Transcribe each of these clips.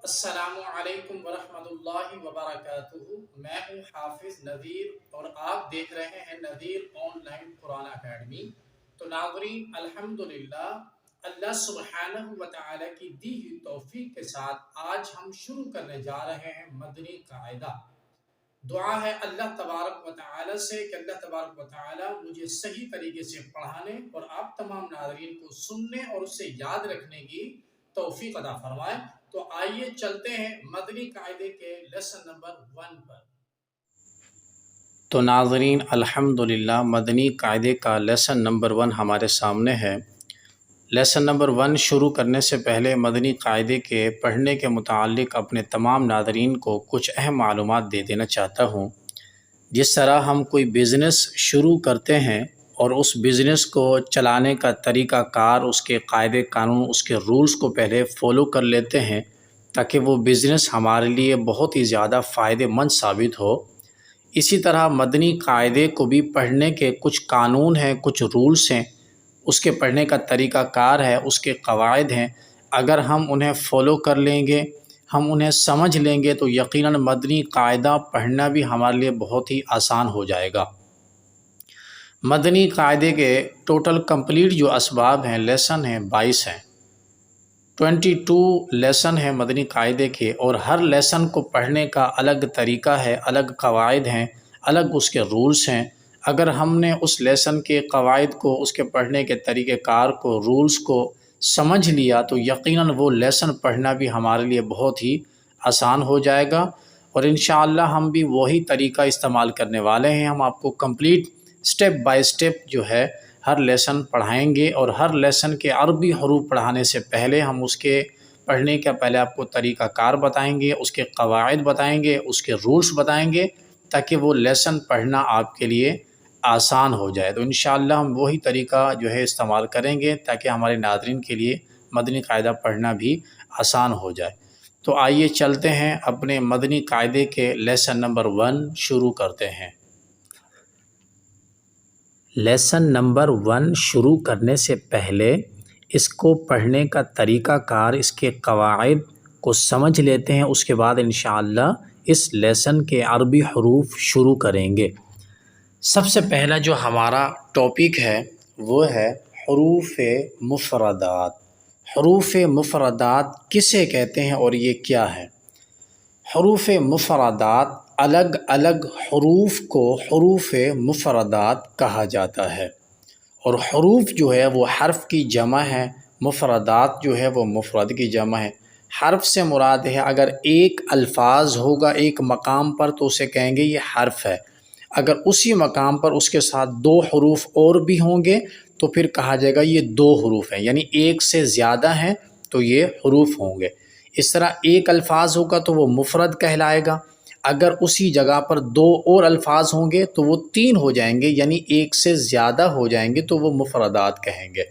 السلام علیکم ورحمۃ اللہ وبرکاتہ۔ میں ہوں حافظ نذیر اور آپ دیکھ رہے ہیں Nazir on line Quran academy. تو ناظرین، الحمدللہ اللہ سبحانہ و تعالی کی دی ہوئی توفیق کے ساتھ آج ہم شروع کرنے جا رہے ہیں مدنی قاعدہ۔ دعا ہے اللہ تبارک و تعالی سے کہ اللہ تبارک و تعالی مجھے صحیح طریقے سے پڑھانے اور آپ تمام ناظرین کو سننے اور اسے یاد رکھنے کی توفیق عطا فرمائے۔ تو آئیے چلتے ہیں مدنی قاعدے کے لیسن نمبر 1 پر۔ تو ناظرین، الحمدللہ مدنی قاعدے کا لیسن نمبر 1 ہمارے سامنے ہے۔ لیسن نمبر 1 شروع کرنے سے پہلے مدنی قاعدے کے پڑھنے کے متعلق اپنے تمام ناظرین کو کچھ اہم معلومات دے دینا چاہتا ہوں۔ جس طرح ہم کوئی بزنس شروع کرتے ہیں اور اس بزنس کو چلانے کا طریقہ کار، اس کے قاعدے قانون، اس کے رولز کو پہلے فالو کر لیتے ہیں تاکہ وہ بزنس ہمارے لیے بہت ہی زیادہ فائدہ مند ثابت ہو، اسی طرح مدنی قاعدے کو بھی پڑھنے کے کچھ قانون ہیں، کچھ رولز ہیں، اس کے پڑھنے کا طریقہ کار ہے، اس کے قواعد ہیں۔ اگر ہم انہیں فالو کر لیں گے، ہم انہیں سمجھ لیں گے تو یقیناً مدنی قاعدہ پڑھنا بھی ہمارے لیے بہت ہی آسان ہو جائے گا۔ مدنی قاعدے کے ٹوٹل کمپلیٹ جو اسباب ہیں، لیسن ہیں، 22 ہیں، 22 لیسن ہیں مدنی قاعدے کے، اور ہر لیسن کو پڑھنے کا الگ طریقہ ہے، الگ قواعد ہیں، الگ اس کے رولز ہیں۔ اگر ہم نے اس لیسن کے قواعد کو، اس کے پڑھنے کے طریقہ کار کو، رولز کو سمجھ لیا تو یقیناً وہ لیسن پڑھنا بھی ہمارے لیے بہت ہی آسان ہو جائے گا، اور انشاءاللہ ہم بھی وہی طریقہ استعمال کرنے والے ہیں۔ ہم آپ کو کمپلیٹ سٹیپ بائی سٹیپ جو ہے ہر لیسن پڑھائیں گے، اور ہر لیسن کے عربی حروف پڑھانے سے پہلے ہم اس کے پڑھنے کا پہلے آپ کو طریقہ کار بتائیں گے، اس کے قواعد بتائیں گے، اس کے رولز بتائیں گے تاکہ وہ لیسن پڑھنا آپ کے لیے آسان ہو جائے۔ تو انشاءاللہ ہم وہی طریقہ جو ہے استعمال کریں گے تاکہ ہمارے ناظرین کے لیے مدنی قاعدہ پڑھنا بھی آسان ہو جائے۔ تو آئیے چلتے ہیں اپنے مدنی قاعدے کے لیسن نمبر 1 شروع کرتے ہیں۔ لیسن نمبر 1 شروع کرنے سے پہلے اس کو پڑھنے کا طریقہ کار، اس کے قواعد کو سمجھ لیتے ہیں، اس کے بعد انشاءاللہ اس لیسن کے عربی حروف شروع کریں گے۔ سب سے پہلا جو ہمارا ٹاپک ہے وہ ہے حروف مفردات۔ حروف مفردات کسے کہتے ہیں اور یہ کیا ہے؟ حروف مفردات، الگ الگ حروف کو حروف مفردات کہا جاتا ہے، اور حروف جو ہے وہ حرف کی جمع ہے، مفردات جو ہے وہ مفرد کی جمع ہے۔ حرف سے مراد ہے اگر ایک الفاظ ہوگا ایک مقام پر تو اسے کہیں گے یہ حرف ہے، اگر اسی مقام پر اس کے ساتھ 2 حروف اور بھی ہوں گے تو پھر کہا جائے گا یہ 2 حروف ہیں، یعنی ایک سے زیادہ ہیں تو یہ حروف ہوں گے۔ اس طرح ایک الفاظ ہوگا تو وہ مفرد کہلائے گا، اگر اسی جگہ پر 2 اور الفاظ ہوں گے تو وہ 3 ہو جائیں گے، یعنی ایک سے زیادہ ہو جائیں گے تو وہ مفردات کہیں گے۔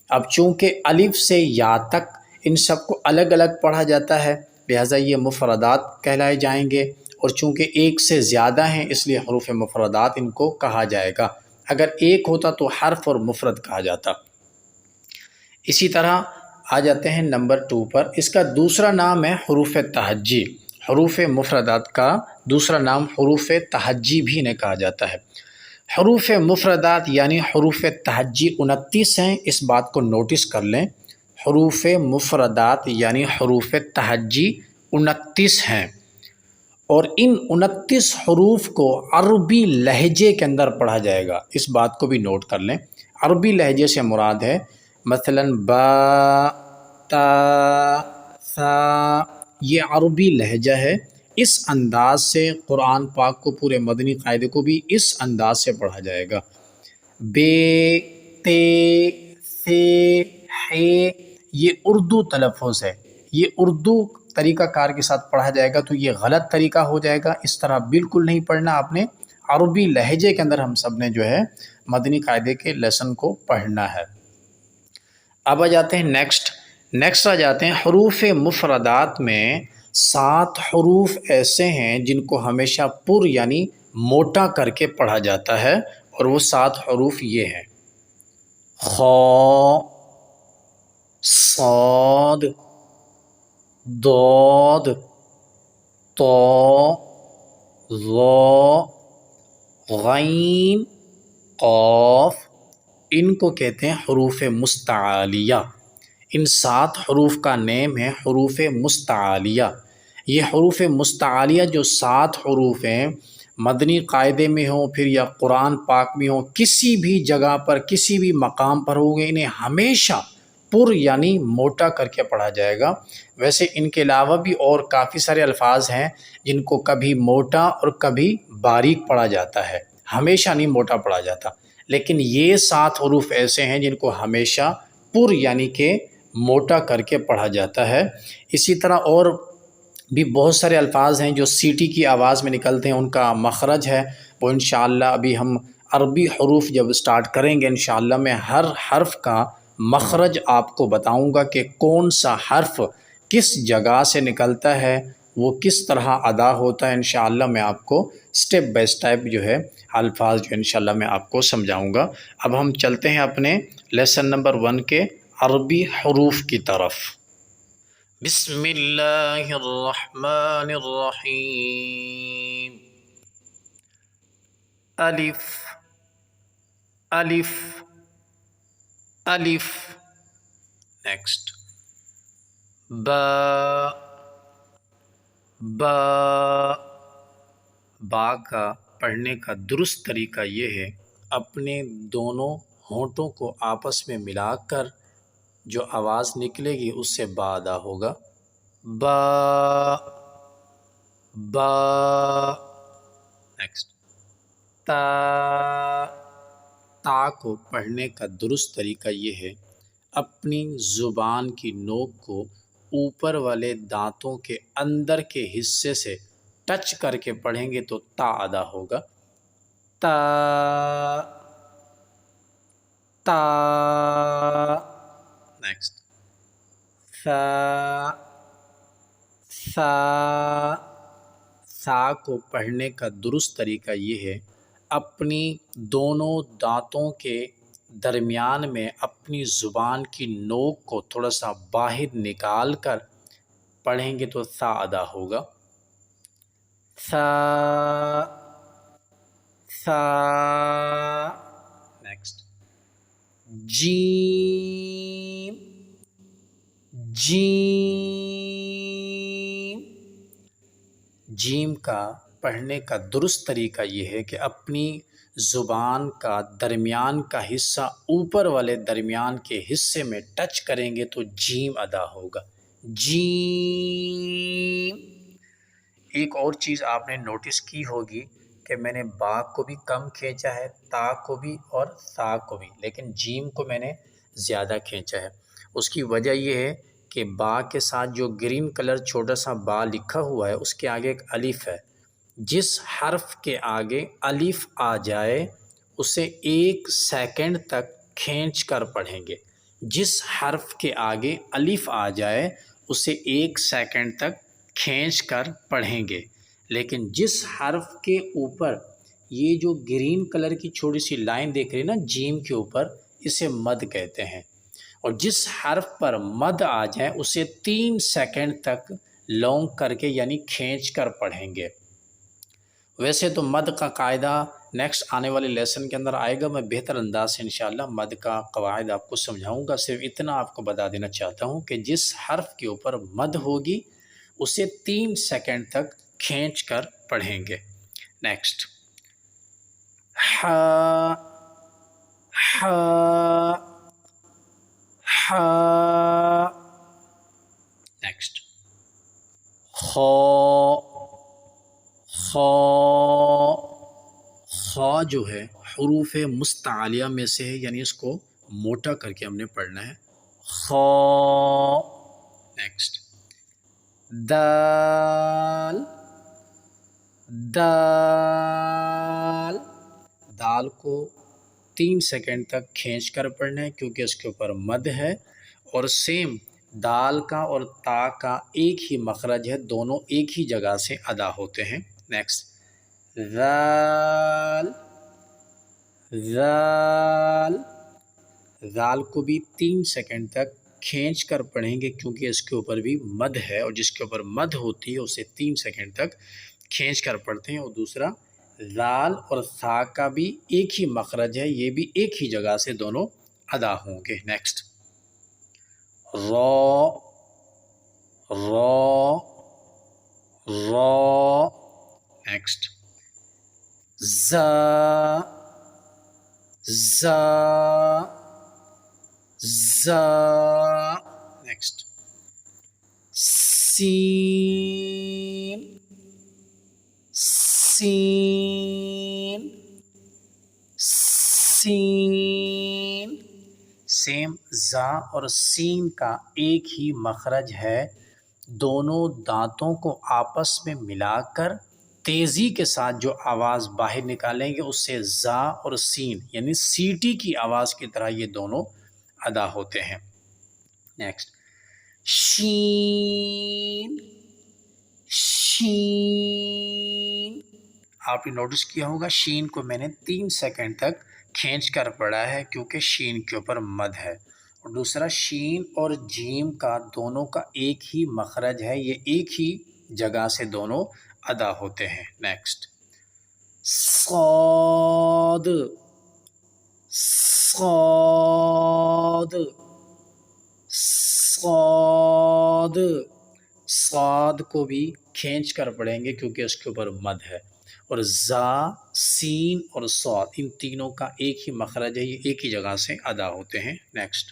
اب چونکہ الف سے یا تک ان سب کو الگ الگ پڑھا جاتا ہے لہٰذا یہ مفردات کہلائے جائیں گے، اور چونکہ ایک سے زیادہ ہیں اس لیے حروف مفردات ان کو کہا جائے گا، اگر ایک ہوتا تو حرف اور مفرد کہا جاتا۔ اسی طرح آ جاتے ہیں نمبر 2 پر، اس کا دوسرا نام ہے حروف تہجی۔ حروف مفردات کا دوسرا نام حروف تہجی بھی انہیں کہا جاتا ہے۔ حروف مفردات یعنی حروف تہجی 29 ہیں، اس بات کو نوٹس کر لیں، حروف مفردات یعنی حروف تہجی 29 ہیں، اور ان 29 حروف کو عربی لہجے کے اندر پڑھا جائے گا، اس بات کو بھی نوٹ کر لیں۔ عربی لہجے سے مراد ہے مثلا با، تا، ثا، یہ عربی لہجہ ہے، اس انداز سے قرآن پاک کو، پورے مدنی قاعدے کو بھی اس انداز سے پڑھا جائے گا۔ بے، تے، سے، ہے، یہ اردو تلفظ ہے، یہ اردو طریقہ کار کے ساتھ پڑھا جائے گا تو یہ غلط طریقہ ہو جائے گا، اس طرح بالکل نہیں پڑھنا، آپ نے عربی لہجے کے اندر ہم سب نے جو ہے مدنی قاعدے کے لیسن کو پڑھنا ہے۔ اب آ جاتے ہیں نیکسٹ آ جاتے ہیں حروف مفردات میں 7 حروف ایسے ہیں جن کو ہمیشہ پر یعنی موٹا کر کے پڑھا جاتا ہے، اور وہ 7 حروف یہ ہیں: خا، صاد، ضاد طا ظا غین قاف، ان کو کہتے ہیں حروف مستعالیہ۔ ان 7 حروف کا نیم ہے حروف مستعالیہ۔ یہ حروف مستعالیہ جو 7 حروف ہیں، مدنی قاعدے میں ہوں پھر یا قرآن پاک میں ہوں، کسی بھی جگہ پر کسی بھی مقام پر ہوں گے، انہیں ہمیشہ پر یعنی موٹا کر کے پڑھا جائے گا۔ ویسے ان کے علاوہ بھی اور کافی سارے الفاظ ہیں جن کو کبھی موٹا اور کبھی باریک پڑھا جاتا ہے، ہمیشہ نہیں موٹا پڑھا جاتا، لیکن یہ 7 حروف ایسے ہیں جن کو ہمیشہ پر یعنی کہ موٹا کر کے پڑھا جاتا ہے۔ اسی طرح اور بھی بہت سارے الفاظ ہیں جو سیٹی کی آواز میں نکلتے ہیں، ان کا مخرج ہے وہ انشاءاللہ ابھی ہم عربی حروف جب سٹارٹ کریں گے انشاءاللہ میں ہر حرف کا مخرج آپ کو بتاؤں گا کہ کون سا حرف کس جگہ سے نکلتا ہے، وہ کس طرح ادا ہوتا ہے۔ انشاءاللہ میں آپ کو سٹیپ بائی سٹیپ جو ہے الفاظ جو انشاءاللہ میں آپ کو سمجھاؤں گا۔ اب ہم چلتے ہیں اپنے لیسن نمبر 1 کے عربی حروف کی طرف۔ بسم اللہ الرحمن الرحیم۔ الف الف الف۔ نیکسٹ با با۔ با کا پڑھنے کا درست طریقہ یہ ہے اپنے دونوں ہونٹوں کو آپس میں ملا کر جو آواز نکلے گی اس سے با ادا ہوگا، با با۔ نیکسٹ تا۔ تا کو پڑھنے کا درست طریقہ یہ ہے اپنی زبان کی نوک کو اوپر والے دانتوں کے اندر کے حصے سے ٹچ کر کے پڑھیں گے تو تا ادا ہوگا، تا تا۔ نیکسٹ ثا۔ ثا۔ ثا کو پڑھنے کا درست طریقہ یہ ہے اپنی دونوں دانتوں کے درمیان میں اپنی زبان کی نوک کو تھوڑا سا باہر نکال کر پڑھیں گے تو ثا ادا ہوگا، ثا ثا۔ نیکسٹ جیم جیم۔ جیم کا پڑھنے کا درست طریقہ یہ ہے کہ اپنی زبان کا درمیان کا حصہ اوپر والے درمیان کے حصے میں ٹچ کریں گے تو جیم ادا ہوگا، جیم۔ ایک اور چیز آپ نے نوٹس کی ہوگی کہ میں نے با کو بھی کم کھینچا ہے، تا کو بھی اور ثا کو بھی، لیکن جیم کو میں نے زیادہ کھینچا ہے۔ اس کی وجہ یہ ہے کہ با کے ساتھ جو گرین کلر چھوٹا سا با لکھا ہوا ہے اس کے آگے ایک الف ہے، جس حرف کے آگے الف آ جائے اسے 1 سیکنڈ تک کھینچ کر پڑھیں گے، جس حرف کے آگے الف آ جائے اسے 1 سیکنڈ تک کھینچ کر پڑھیں گے، لیکن جس حرف کے اوپر یہ جو گرین کلر کی چھوٹی سی لائن دیکھ رہے ہیں نا جیم کے اوپر، اسے مد کہتے ہیں، اور جس حرف پر مد آ جائے اسے 3 سیکنڈ تک لونگ کر کے یعنی کھینچ کر پڑھیں گے۔ ویسے تو مد کا قاعدہ نیکسٹ آنے والے لیسن کے اندر آئے گا، میں بہتر انداز سے انشاءاللہ مد کا قواعد آپ کو سمجھاؤں گا، صرف اتنا آپ کو بتا دینا چاہتا ہوں کہ جس حرف کے اوپر مد ہوگی اسے 3 سیکنڈ تک کھینچ کر پڑھیں گے۔ نیکسٹ ہا ہا ہا۔ نیکسٹ خا خا۔ خا جو ہے حروف مستعالیہ میں سے ہے، یعنی اس کو موٹا کر کے ہم نے پڑھنا ہے، خا۔ نیکسٹ دال دال۔ دال کو 3 سیکنڈ تک کھینچ کر پڑھنا ہے کیونکہ اس کے اوپر مد ہے، اور سیم دال کا اور تا کا ایک ہی مخرج ہے، دونوں ایک ہی جگہ سے ادا ہوتے ہیں۔ نیکسٹ ذال ذال۔ ذال کو بھی 3 سیکنڈ تک کھینچ کر پڑھیں گے کیونکہ اس کے اوپر بھی مد ہے، اور جس کے اوپر مد ہوتی ہے اسے 3 سیکنڈ تک کھینچ کر پڑھتے ہیں. اور دوسرا لال اور سا کا بھی ایک ہی مخرج ہے، یہ بھی ایک ہی جگہ سے دونوں ادا ہوں گے. نیکسٹ را، را، را. نیکسٹ زا، زا، زا. نیکسٹ سین، سین، سین. سیم زا اور سین کا ایک ہی مخرج ہے، دونوں دانتوں کو آپس میں ملا کر تیزی کے ساتھ جو آواز باہر نکالیں گے اس سے زا اور سین یعنی سیٹی کی آواز کی طرح یہ دونوں ادا ہوتے ہیں. نیکسٹ شین، شین. آپ نے نوٹس کیا ہوگا شین کو میں نے 3 سیکنڈ تک کھینچ کر پڑھا ہے کیونکہ شین کے اوپر مد ہے. اور دوسرا شین اور جیم کا دونوں کا ایک ہی مخرج ہے، یہ ایک ہی جگہ سے دونوں ادا ہوتے ہیں. نیکسٹ صاد، صاد، صاد. صاد کو بھی کھینچ کر پڑھیں گے کیونکہ اس کے اوپر مد ہے. اور زا، سین اور صاد ان تینوں کا ایک ہی مخرج ہے، یہ ایک ہی جگہ سے ادا ہوتے ہیں. نیکسٹ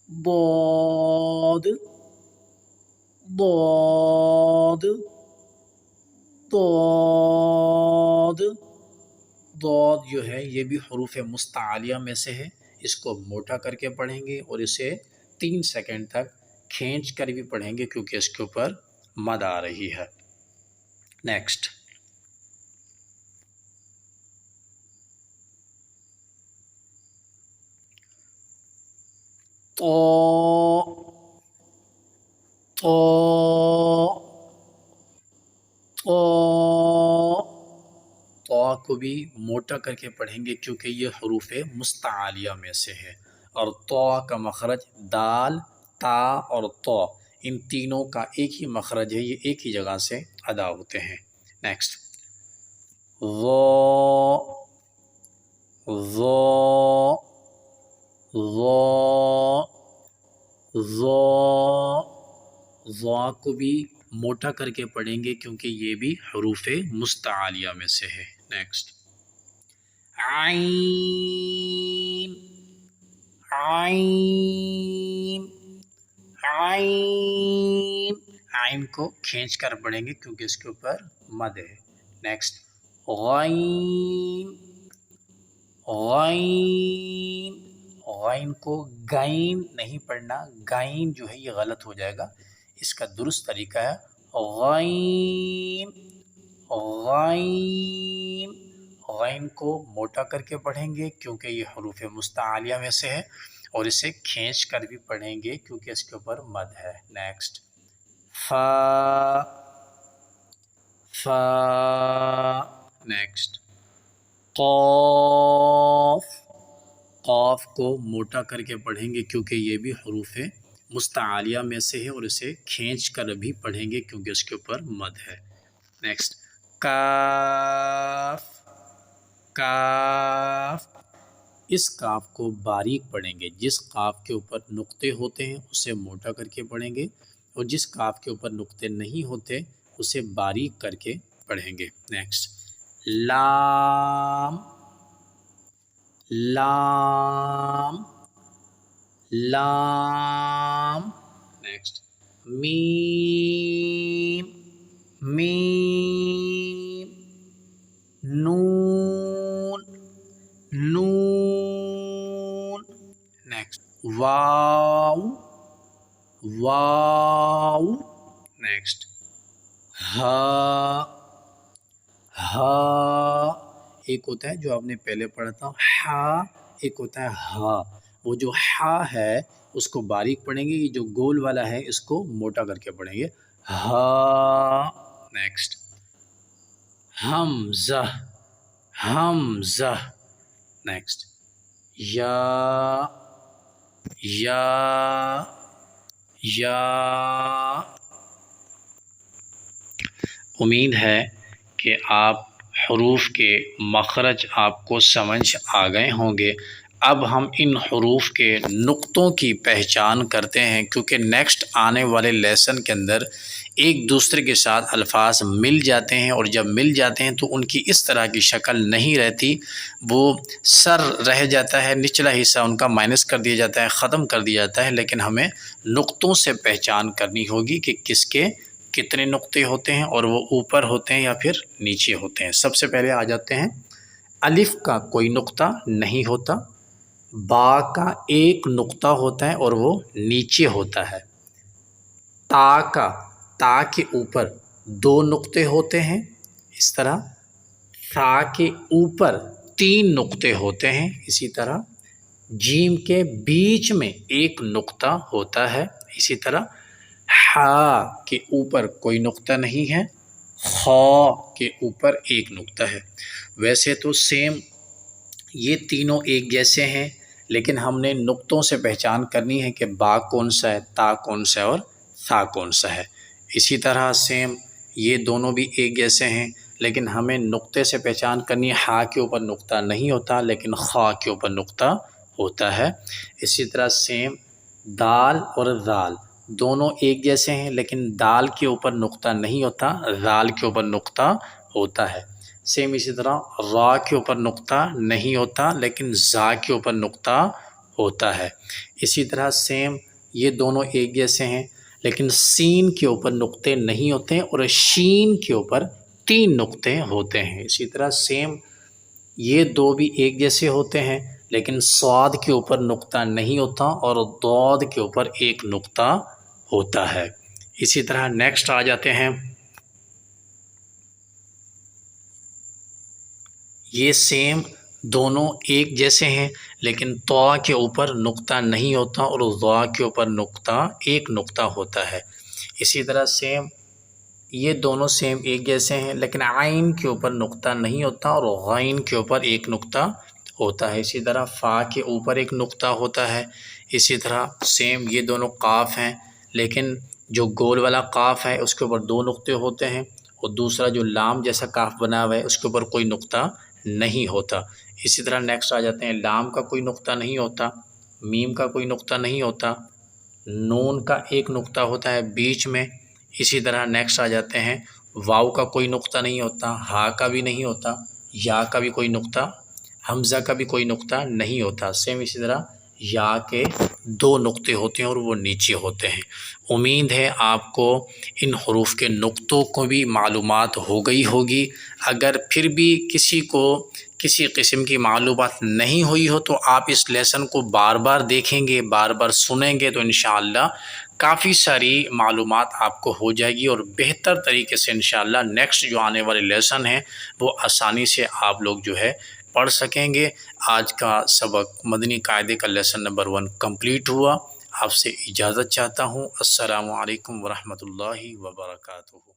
ضاد، ضاد، ضاد. ضاد جو ہے یہ بھی حروف مستعلیہ میں سے ہے، اس کو موٹا کر کے پڑھیں گے اور اسے 3 سیکنڈ تک کھینچ کر بھی پڑھیں گے کیونکہ اس کے اوپر مد آ رہی ہے. نیکسٹ تو، تو، تو. تو کو بھی موٹا کر کے پڑھیں گے کیونکہ یہ حروف مستعلیہ میں سے ہے. اور تو کا مخرج دال، تا اور تو ان تینوں کا ایک ہی مخرج ہے، یہ ایک ہی جگہ سے ادا ہوتے ہیں. نیکسٹ ظا، ظا، ظا، ظا. ظا کو بھی موٹا کر کے پڑھیں گے کیونکہ یہ بھی حروف مستعلیہ میں سے ہے. نیکسٹ عین، عین، عین. عین کو کھینچ کر پڑھیں گے کیونکہ اس کے اوپر مد ہے. نیکسٹ غین، غین. غین کو گائن نہیں پڑھنا، گائن جو ہے یہ غلط ہو جائے گا، اس کا درست طریقہ ہے غین، غین. غین کو موٹا کر کے پڑھیں گے کیونکہ یہ حروف مستعلیہ میں سے ہے، اور اسے کھینچ کر بھی پڑھیں گے کیونکہ اس کے اوپر مد ہے. نیکسٹ فا، فا. نیکسٹ قاف. قاف کو موٹا کر کے پڑھیں گے کیونکہ یہ بھی حروف مستعلیہ میں سے ہے، اور اسے کھینچ کر بھی پڑھیں گے کیونکہ اس کے اوپر مد ہے. نیکسٹ کاف، کاف. اس کاف کو باریک پڑھیں گے، جس کاف کے اوپر نقطے ہوتے ہیں اسے موٹا کر کے پڑھیں گے، اور جس کاف کے اوپر نقطے نہیں ہوتے اسے باریک کر کے پڑھیں گے. نیکسٹ لام، لام، لام. نیکسٹ میم، میم. نون، نون. نیکسٹ واو، واو. نیکسٹ ہا، ہا. ایک ہوتا ہے جو آپ نے پہلے پڑھا تھا ہا، ایک ہوتا ہے ہا. وہ جو ہا ہے اس کو باریک پڑھیں گے، یہ جو گول والا ہے اس کو موٹا کر کے پڑھیں گے ہا. نیکسٹ حمزہ، حمزہ. نیکسٹ یا، یا یا امید ہے کہ آپ حروف کے مخرج آپ کو سمجھ آ گئے ہوں گے۔ اب ہم ان حروف کے نقطوں کی پہچان کرتے ہیں، کیونکہ نیکسٹ آنے والے لیسن کے اندر ایک دوسرے کے ساتھ الفاظ مل جاتے ہیں، اور جب مل جاتے ہیں تو ان کی اس طرح کی شکل نہیں رہتی، وہ سر رہ جاتا ہے، نچلا حصہ ان کا مائنس کر دیا جاتا ہے، ختم کر دیا جاتا ہے، لیکن ہمیں نقطوں سے پہچان کرنی ہوگی کہ کس کے کتنے نقطے ہوتے ہیں، اور وہ اوپر ہوتے ہیں یا پھر نیچے ہوتے ہیں۔ سب سے پہلے آ جاتے ہیں، الف کا کوئی نقطہ نہیں ہوتا، با کا ایک نقطہ ہوتا ہے اور وہ نیچے ہوتا ہے، تا کے اوپر دو نقطے ہوتے ہیں اس طرح، ثا کے اوپر تین نقطے ہوتے ہیں اسی طرح، جیم کے بیچ میں ایک نقطہ ہوتا ہے اسی طرح، ہا کے اوپر کوئی نقطہ نہیں ہے، خا کے اوپر ایک نقطہ ہے۔ ویسے تو سیم یہ تینوں ایک جیسے ہیں، لیکن ہم نے نقطوں سے پہچان کرنی ہے کہ با کون سا ہے، تا کون سا ہے اور ثا کون سا ہے۔ اسی طرح سیم یہ دونوں بھی ایک جیسے ہیں، لیکن ہمیں نقطے سے پہچان کرنی ہے، ہا کے اوپر نقطہ نہیں ہوتا لیکن خا کے اوپر نقطہ ہوتا ہے۔ اسی طرح سیم دال اور ذال دونوں ایک جیسے ہیں، لیکن دال کے اوپر نقطہ نہیں ہوتا، ذال کے اوپر نقطہ ہوتا ہے۔ سیم اسی طرح را کے اوپر نقطہ نہیں ہوتا لیکن زا کے اوپر نقطہ ہوتا ہے۔ اسی طرح سیم یہ دونوں ایک جیسے ہیں، لیکن سین کے اوپر نقطے نہیں ہوتے اور شین کے اوپر تین نقطے ہوتے ہیں۔ اسی طرح سیم یہ دو بھی ایک جیسے ہوتے ہیں، لیکن صاد کے اوپر نقطہ نہیں ہوتا اور ضاد کے اوپر ایک نقطہ ہوتا ہے۔ اسی طرح نیکسٹ آ جاتے ہیں، یہ سیم دونوں ایک جیسے ہیں، لیکن طا کے اوپر نقطہ نہیں ہوتا اور ضا کے اوپر ایک نقطہ ہوتا ہے۔ اسی طرح سیم یہ دونوں سیم ایک جیسے ہیں، لیکن عین کے اوپر نقطہ نہیں ہوتا اور غین کے اوپر ایک نقطہ ہوتا ہے۔ اسی طرح فا کے اوپر ایک نقطہ ہوتا ہے۔ اسی طرح سیم یہ دونوں قاف ہیں، لیکن جو گول والا قاف ہے اس کے اوپر دو نقطے ہوتے ہیں، اور دوسرا جو لام جیسا قاف بنا ہوا ہے اس کے اوپر کوئی نقطہ نہیں ہوتا۔ اسی طرح نیکسٹ آ جاتے ہیں، لام کا کوئی نقطہ نہیں ہوتا، میم کا کوئی نقطہ نہیں ہوتا، نون کا ایک نقطہ ہوتا ہے بیچ میں۔ اسی طرح نیکسٹ آ جاتے ہیں، واو کا کوئی نقطہ نہیں ہوتا، ہا کا بھی نہیں ہوتا، یا کا بھی کوئی نقطہ، حمزہ کا بھی کوئی نقطہ نہیں ہوتا۔ سیم اسی طرح یا کے دو نقطے ہوتے ہیں اور وہ نیچے ہوتے ہیں۔ امید ہے آپ کو ان حروف کے نقطوں کو بھی معلومات ہو گئی ہوگی۔ اگر پھر بھی کسی کو کسی قسم کی معلومات نہیں ہوئی ہو تو آپ اس لیسن کو بار بار دیکھیں گے، بار بار سنیں گے، تو انشاءاللہ کافی ساری معلومات آپ کو ہو جائے گی، اور بہتر طریقے سے انشاءاللہ نیکسٹ جو آنے والے لیسن ہیں وہ آسانی سے آپ لوگ جو ہے پڑھ سکیں گے۔ آج کا سبق مدنی قاعدے کا لیسن نمبر 1 کمپلیٹ ہوا۔ آپ سے اجازت چاہتا ہوں۔ السلام علیکم ورحمۃ اللہ وبرکاتہ۔